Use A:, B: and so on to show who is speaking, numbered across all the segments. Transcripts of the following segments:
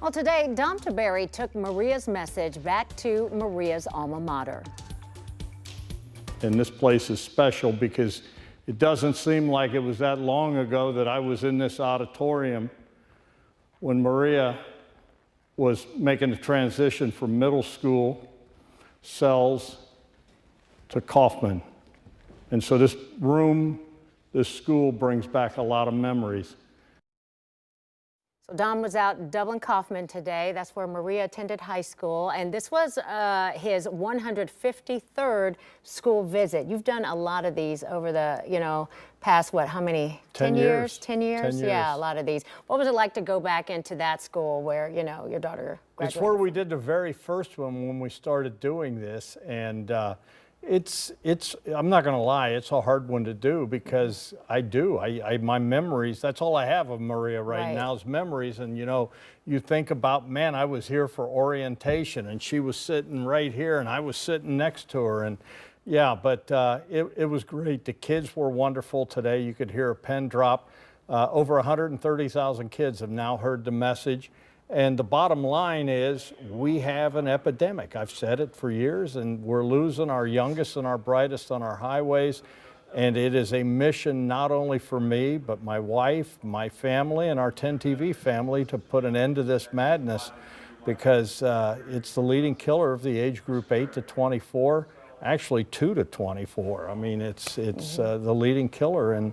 A: Well, today, Dom Tiberi took Maria's message back to Maria's alma mater.
B: And this place is special because it doesn't seem like it was that long ago that I was in this auditorium when Maria was making the transition from middle school cells to Coffman. And so this room, this school brings back a lot of memories.
A: So Dom was out in Dublin Coffman today. That's where Maria attended high school. And this was his 153rd school visit. You've done a lot of these over the, past what, how many?
B: 10 years.
A: 10 years?
B: 10 years.
A: Yeah, a lot of these. What was it like to go back into that school where, your daughter graduated?
B: It's where we did the very first one when we started doing this. And I'm not going to lie, it's a hard one to do because my memories, that's all I have of Maria right now is memories. And you think about, man, I was here for orientation and she was sitting right here and I was sitting next to her. And yeah, but it was great. The kids were wonderful today. You could hear a pen drop. Over 130,000 kids have now heard the message. And the bottom line is we have an epidemic. I've said it for years, and we're losing our youngest and our brightest on our highways. And it is a mission not only for me, but my wife, my family, and our 10 TV family to put an end to this madness because it's the leading killer of the age group 8 to 24, actually 2 to 24. I mean, it's the leading killer. And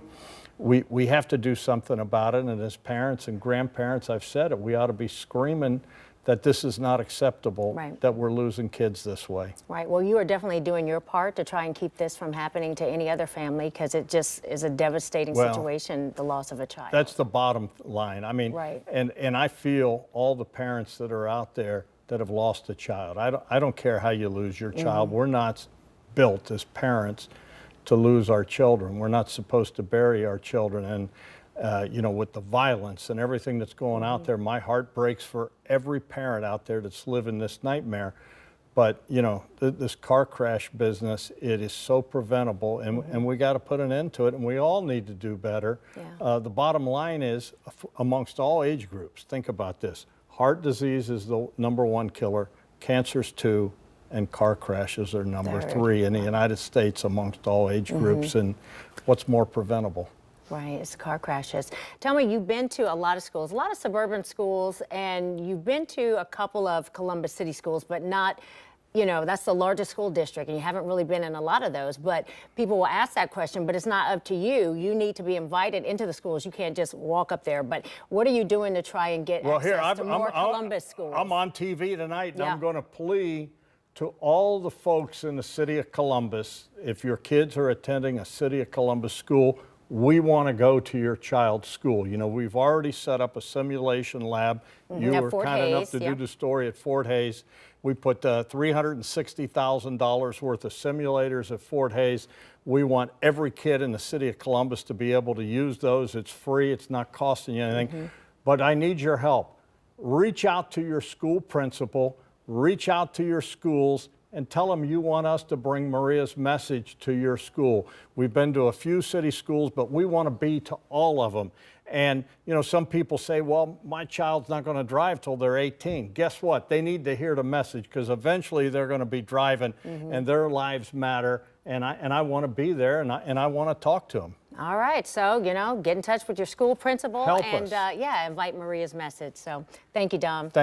B: we have to do something about it, and as parents and grandparents, I've said it, we ought to be screaming that this is not acceptable, that we're losing kids this way.
A: Right. Well, you are definitely doing your part to try and keep this from happening to any other family because it just is a devastating situation, the loss of a child.
B: That's the bottom line. I mean, and I feel all the parents that are out there that have lost a child. I don't care how you lose your child. We're not built as parents to lose our children. We're not supposed to bury our children. And, with the violence and everything that's going out there, my heart breaks for every parent out there that's living this nightmare. But, this car crash business, it is so preventable, and we got to put an end to it, and we all need to do better. The bottom line is, amongst all age groups, think about this. Heart disease is the #1 killer, cancer's 2, and car crashes are number 3 in the United States amongst all age groups. And what's more preventable?
A: Right, it's car crashes. Tell me, you've been to a lot of schools, a lot of suburban schools, and you've been to a couple of Columbus City schools, but not, that's the largest school district, and you haven't really been in a lot of those. But people will ask that question, but it's not up to you. You need to be invited into the schools. You can't just walk up there. But what are you doing to try and get access to more Columbus schools?
B: I'm on TV tonight, and I'm going to plea to all the folks in the city of Columbus, if your kids are attending a city of Columbus school, we want to go to your child's school. We've already set up a simulation lab. You were kind enough to do the story at Fort Hays. We put $360,000 worth of simulators at Fort Hays. We want every kid in the city of Columbus to be able to use those. It's free. It's not costing you anything. But I need your help. Reach out to your school principal. Reach out to your schools and tell them you want us to bring Maria's message to your school. We've been to a few city schools, but we want to be to all of them. And, some people say, well, my child's not going to drive till they're 18. Guess what? They need to hear the message because eventually they're going to be driving and their lives matter. And I want to be there and I want to talk to them.
A: All right. So, get in touch with your school principal
B: Help
A: and,
B: us.
A: invite Maria's message. So thank you, Dom.
B: Thank you.